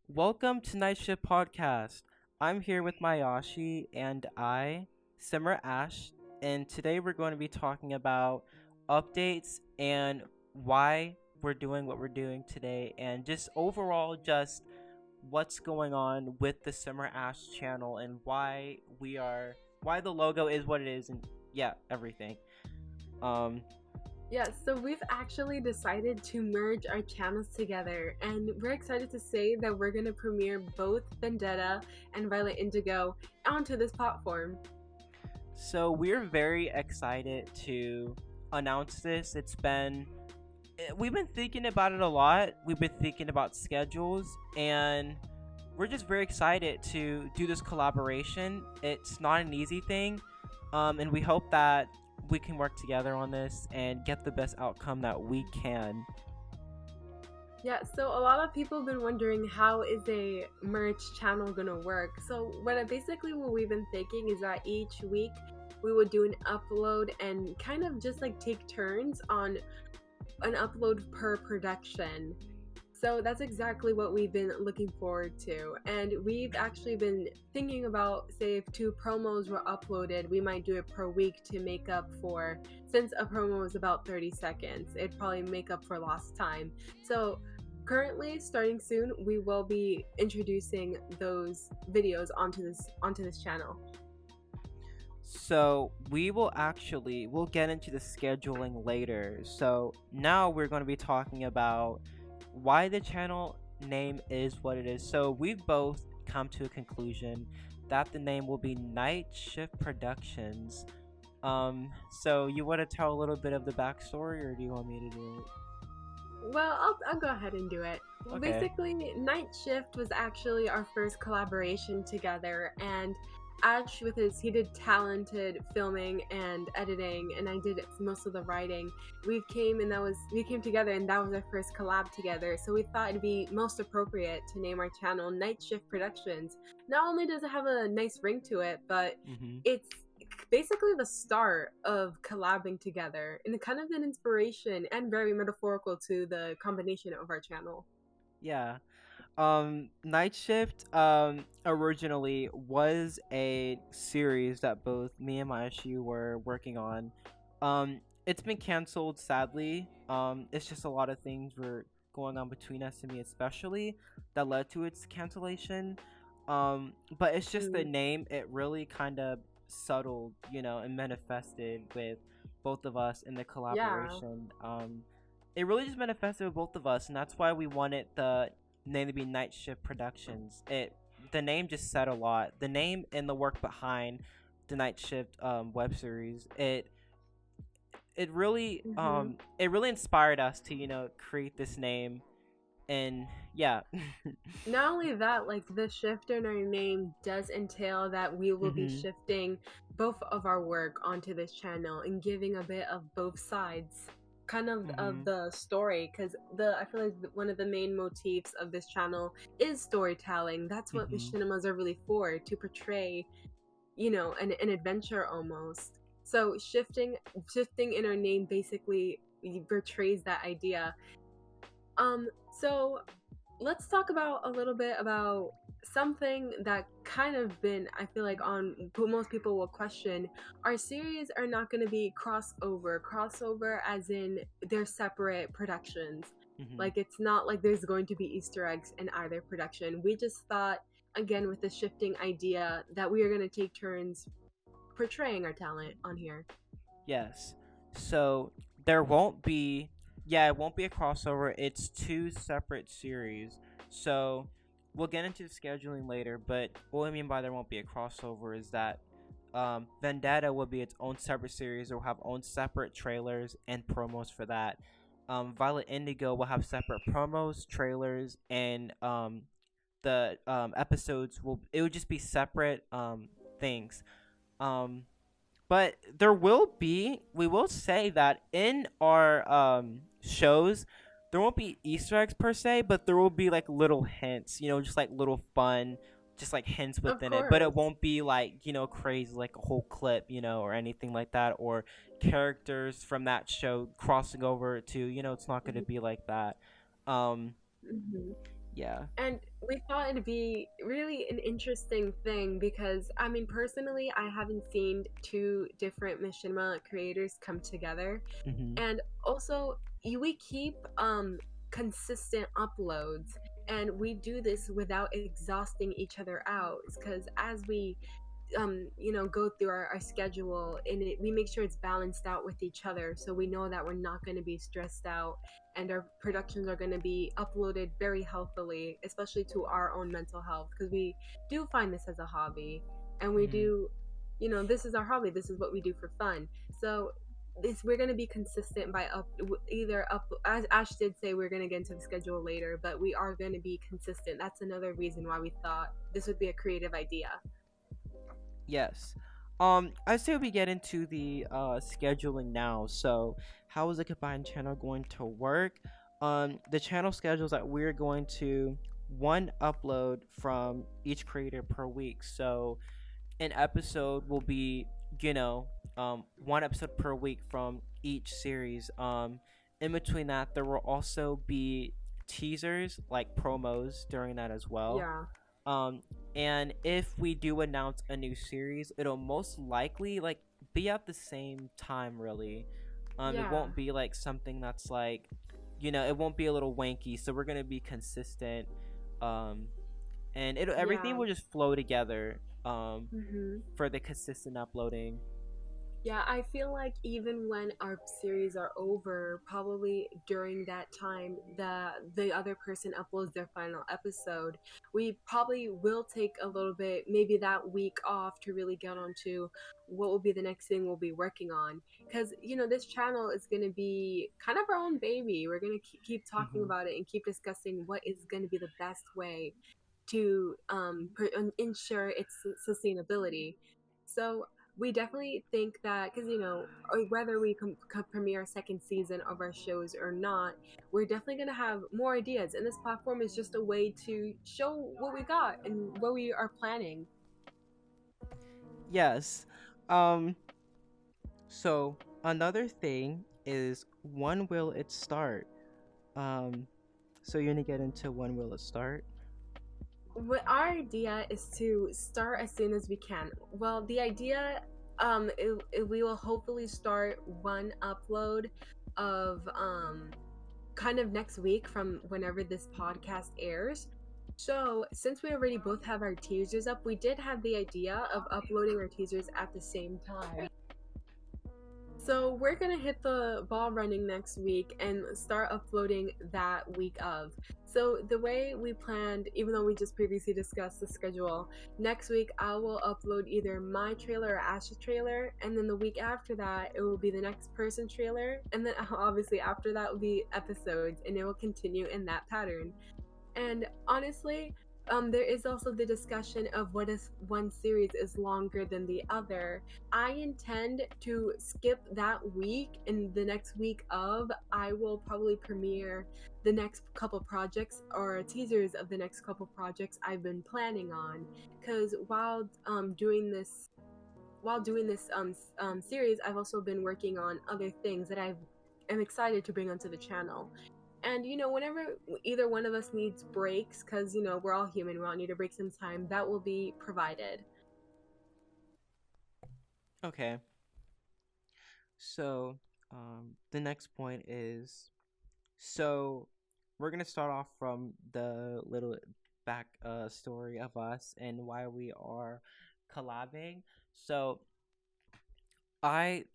Welcome to NightShift Podcast. I'm here with Myashii and SimmerAP, and today we're going to be talking about updates and why we're doing what we're doing today, and just overall, just what's going on with the SimmerAP channel and why the logo is what it is, and yeah, everything. Um, Yeah, so we've actually decided to merge our channels together, and we're excited to say that we're going to premiere both Vendetta and Violet Indigo onto this platform. so we're very excited to announce this. We've been thinking about it a lot. We've been thinking about schedules, and we're just very excited to do this collaboration. It's not an easy thing, and we hope that we can work together on this and get the best outcome that we can. Yeah, so a lot of people have been wondering how is a merge channel going to work. So what we've been thinking is that each week we would do an upload and kind of just like take turns on an upload per production. So that's exactly what we've been looking forward to. And we've actually been thinking about, say, if two promos were uploaded, we might do it per week to make up for, since a promo is about 30 seconds, it'd probably make up for lost time. So currently, starting soon, we will be introducing those videos onto this channel. So we'll get into the scheduling later. So now we're going to be talking about why the channel name is what it is. So we've both come to a conclusion that the name will be Night Shift Productions. So you want to tell a little bit of the backstory, or do you want me to do it? Well, I'll go ahead and do it. Well, Okay. basically, Night Shift was actually our first collaboration together, and Ash, he did talented filming and editing, and I did most of the writing. We came together, and that was our first collab together. So we thought it'd be most appropriate to name our channel Night Shift Productions. Not only does it have a nice ring to it, but Mm-hmm. it's basically the start of collabing together and kind of an inspiration and very metaphorical to the combination of our channel. Yeah. Night Shift originally was a series that both me and Myashii were working on. It's been canceled, sadly. It's just a lot of things were going on between us and me, especially, that led to its cancellation. But it's just the Mm, name. It really kind of subtled, and manifested with both of us in the yeah, collaboration. It really just manifested with both of us, and that's why we wanted the name to be Night Shift Productions. The name just said a lot. The name and the work behind the Night Shift web series. hmm It really inspired us to create this name, and yeah. Not only that, like the shift in our name does entail that we will be Mhm. shifting both of our work onto this channel and giving a bit of both sides kind of Mhm. the story, because the I feel like one of the main motifs of this channel is storytelling. That's what Mhm. machinimas are really for, to portray, an adventure almost. So shifting in our name basically portrays that idea. So let's talk about a little bit about something that kind of been, I feel like, on most people will question. Our series are not going to be crossover as in they're separate productions. Mhm. Like, it's not like there's going to be Easter eggs in either production. We just thought, again, with the shifting idea, that we are going to take turns portraying our talent on here. Yes. So there won't be, yeah, it won't be a crossover. It's two separate series. So we'll get into the scheduling later, but what I mean by there won't be a crossover is that Vendetta will be its own separate series. It will have own separate trailers and promos for that. Violet Indigo will have separate promos, trailers, and the episodes will just be separate things. Um, but we will say that in our shows, there won't be Easter eggs per se, but there will be like little hints, just like little fun, just like hints Of within it. But it course. won't be like, crazy, like a whole clip, or anything like that, or characters from that show crossing over to, it's not going to be like that. Um, Mhm. Yeah. And we thought it'd be really an interesting thing because, I mean, personally, I haven't seen two different machinima creators come together. Mm-hmm. And also, we keep consistent uploads, and we do this without exhausting each other out, because as we go through our schedule, and we make sure it's balanced out with each other, so we know that we're not going to be stressed out, and our productions are going to be uploaded very healthily, especially to our own mental health, because we do find this as a hobby, and we Mm-hmm. do, this is our hobby, this is what we do for fun. So this, we're going to be consistent by either up, as Ash did say, we're going to get into the schedule later, but we are going to be consistent. That's another reason why we thought this would be a creative idea. Yes. I say we get into the scheduling now. So, how is the combined channel going to work? The channel schedules that we're going to one upload from each creator per week. So, an episode will be, you know, one episode per week from each series. In between that, there will also be teasers, like promos during that as well. Yeah. um and if we do announce a new series, it'll most likely like be at the same time, really. It Yeah. won't be like something that's like, it won't be a little wanky, so we're gonna be consistent. um and it everything Yeah. will just flow together, Hmm. for the consistent uploading. Yeah, I feel like even when our series are over, probably during that time the other person uploads their final episode, we probably will take a little bit, maybe that week off, to really get onto what will be the next thing we'll be working on. Because this channel is going to be kind of our own baby. We're going to keep talking Hmm. about it and keep discussing what is going to be the best way to ensure its sustainability. So we definitely think that, because whether we premiere a second season of our shows or not, we're definitely going to have more ideas, and this platform is just a way to show what we got and what we are planning. Yes. So another thing is, when will it start? um so you're gonna get into when will it start? What our idea is to start as soon as we can. Well, the idea, we will hopefully start one upload of kind of next week from whenever this podcast airs. So, since we already both have our teasers up, we did have the idea of uploading our teasers at the same time. So, we're gonna hit the ball running next week and start uploading that week of. So, the way we planned, even though we just previously discussed the schedule, next week I will upload either my trailer or Ash's trailer, and then the week after that it will be the next person trailer, and then obviously after that will be episodes, and it will continue in that pattern. And honestly, there is also the discussion of what if one series is longer than the other. I intend to skip that week, and the next week of, I will probably premiere the next couple projects, or teasers of the next couple projects I've been planning on. Because while doing this series, I've also been working on other things that am excited to bring onto the channel. And whenever either one of us needs breaks, because we're all human, we all need to break some time, that will be provided. Okay. So, the next point is, so we're gonna start off from the little back story of us and why we are collabing. So, I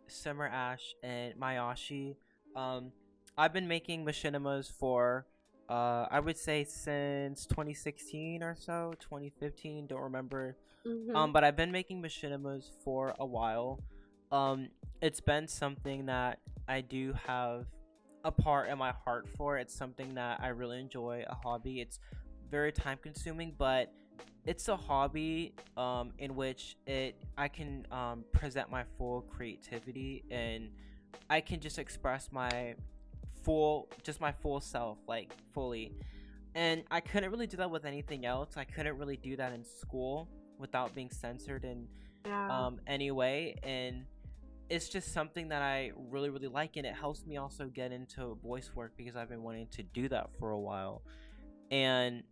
SimmerAsh and Myashii, um I've been making machinimas for, I would say, since 2016 or so, 2015, don't remember. Mm-hmm. But I've been making machinimas for a while. Um, it's been something that I do have a part in my heart for. It's something that I really enjoy, a hobby. It's very time consuming, but it's a hobby in which it I can present my full creativity, and I can just express my full self, like, fully. And I couldn't really do that with anything else. I couldn't really do that in school without being censored in Yeah. any way. And it's just something that I really, really like, and it helps me also get into voice work because I've been wanting to do that for a while. and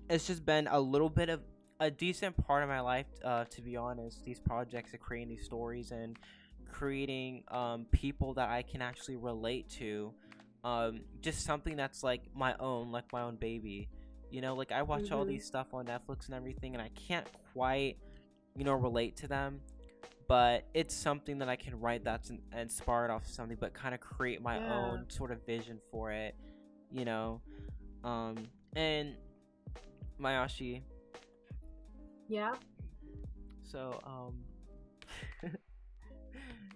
it's just been a little bit of a decent part of my life, to be honest. These projects of creating these stories and creating people that I can actually relate to, just something that's like my own baby. Like I watch all Mhm. these stuff on Netflix and everything, and I can't quite relate to them, but it's something that I can write that's inspired off of something, but kind of create my Yeah. own sort of vision for it, you know. Um, and Myashii, Yeah. so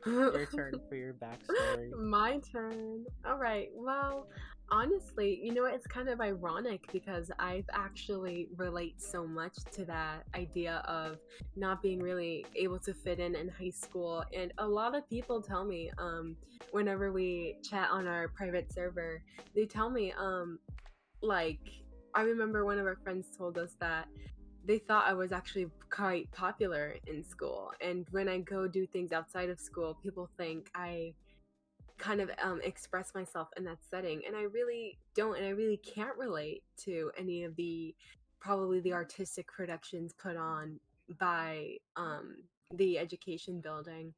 your turn for your backstory. My turn. All right. Well, honestly, you know what? It's kind of ironic because I've actually relate so much to that idea of not being really able to fit in high school. And a lot of people tell me, whenever we chat on our private server, they tell me, like, I remember one of our friends told us that they thought I was actually quite popular in school. And when I go do things outside of school, people think I kind of express myself in that setting. And I really don't, and I really can't relate to any of the probably the artistic productions put on by the education building.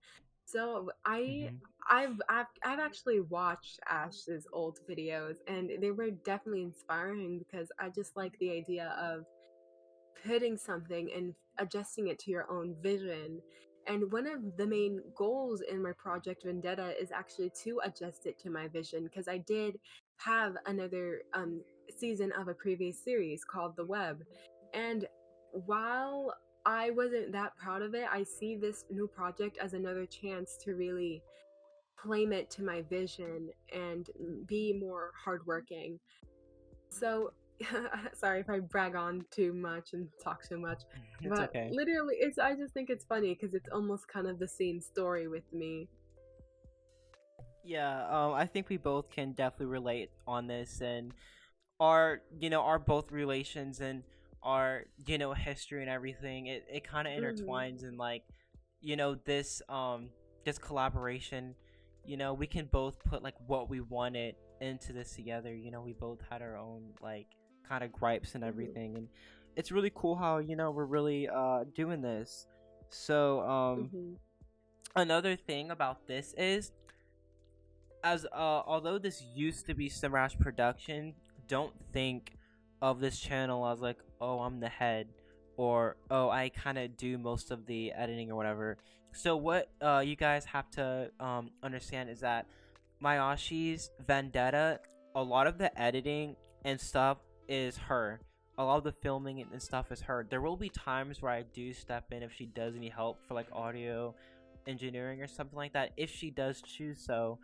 So Mm-hmm. I've actually watched Ash's old videos, and they were definitely inspiring because I just like the idea of putting something and adjusting it to your own vision. And one of the main goals in my project Vendetta is actually to adjust it to my vision, because I did have another season of a previous series called The Web. And while I wasn't that proud of it, I see this new project as another chance to really claim it to my vision and be more hardworking. So, sorry if I brag on too much and talk too much, It's but okay. literally, I just think it's funny because it's almost kind of the same story with me. Yeah, I think we both can definitely relate on this, and our both relations and our history and everything. It kind of Hmm. intertwines, and like this this collaboration. We can both put like what we wanted into this together. We both had our own like kind of gripes and Hmm. everything, and it's really cool how we're really doing this. So Hmm. another thing about this is, as although this used to be Smash production, don't think of this channel as like, oh, I'm the head, or oh, I kind of do most of the editing or whatever. So what you guys have to understand is that Myashi's Vendetta, a lot of the editing and stuff is her. A lot of the filming and stuff is her. There will be times where I do step in if she does any help for like audio engineering or something like that, if she does choose so.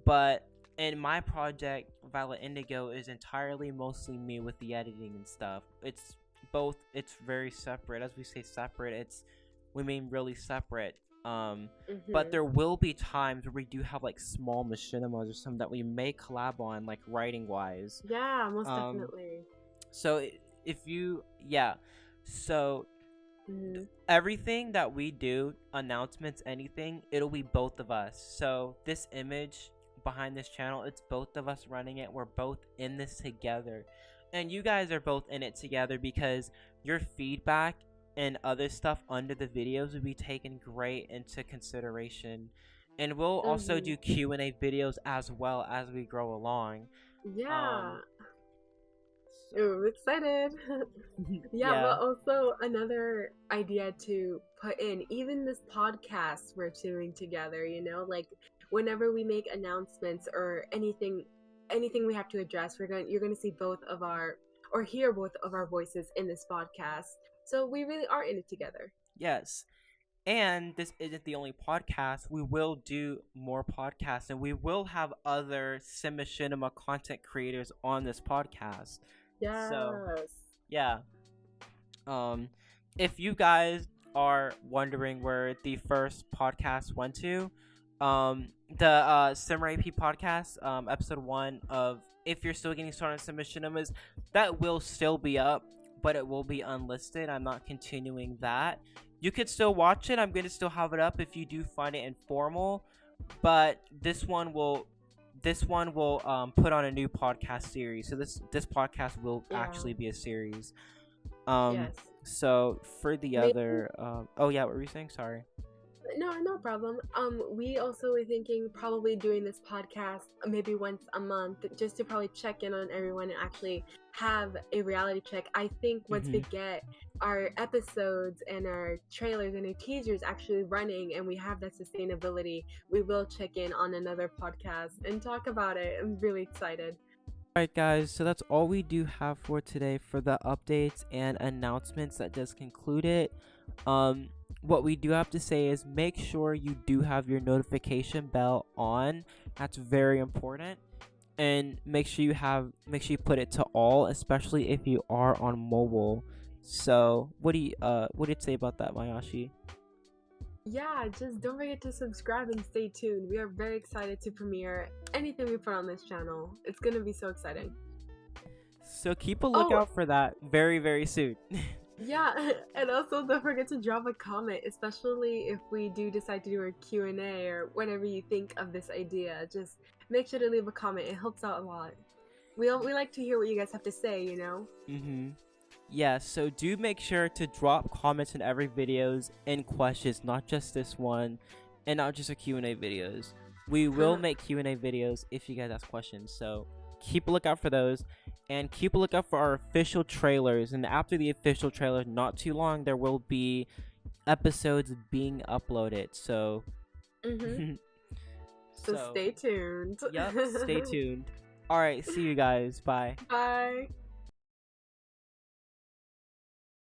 But in my project, Violet Indigo is entirely mostly me with the editing and stuff. It's both. It's very separate. As we say separate, we mean really separate. But Hmm. there will be times where we do have like small machinimas or something that we may collab on, like writing wise. Yeah, most Um, definitely. so if you, yeah, so Hmm. everything that we do, announcements, anything, it'll be both of us. So this image behind this channel, it's both of us running it. We're both in this together. And you guys are both in it together because your feedback and other stuff under the videos will be taken great into consideration. And we'll also Hmm. do Q&A videos as well as we grow along. Um Yeah, so I'm excited. Yeah, yeah. but also another idea to put in, even this podcast we're doing together, like whenever we make announcements or anything we have to address, you're going to see both of our or hear both of our voices in this podcast. So we really are in it together. Yes. And this isn't the only podcast. We will do more podcasts, and we will have other Cinema content creators on this podcast. So, Yes. yeah. Um, if you guys are wondering where the first podcast went to, the SimmerAP podcast, episode 1 of If You're Still Getting Started on Cinemas, that will still be up, but it will be unlisted. I'm not continuing that. You could still watch it. I'm going to still have it up if you do find it informal, but this one will this one will put on a new podcast series. So this podcast will Yeah. actually be a series. Yes. So for the Maybe- other oh yeah, what were you saying? Sorry. No problem. We also were thinking probably doing this podcast maybe once a month, just to probably check in on everyone and actually have a reality check. I think once we get our episodes and our trailers and our teasers actually running and we have that sustainability, we will check in on another podcast and talk about it. I'm really excited. Alright guys, so that's all we do have for today for the updates and announcements. That does conclude it. What we do have to say is make sure you do have your notification bell on. That's very important. And make sure you put it to all, especially if you are on mobile. So what do you say about that, Myashii? Yeah, just don't forget to subscribe and stay tuned. We are very excited to premiere anything we put on this channel. It's gonna be so exciting. So keep a lookout for that very, very soon. Yeah, and also don't forget to drop a comment, especially if we do decide to do a Q&A or whatever you think of this idea. Just make sure to leave a comment. It helps out a lot. We like to hear what you guys have to say, you know? Yeah, so do make sure to drop comments in every videos and questions, not just this one, and not just a Q&A videos. We will make Q&A videos if you guys ask questions, so keep a lookout for those, and keep a lookout for our official trailers. And after the official trailer, not too long, there will be episodes being uploaded, so So stay tuned. Yep, stay tuned. Alright, see you guys. Bye. Bye.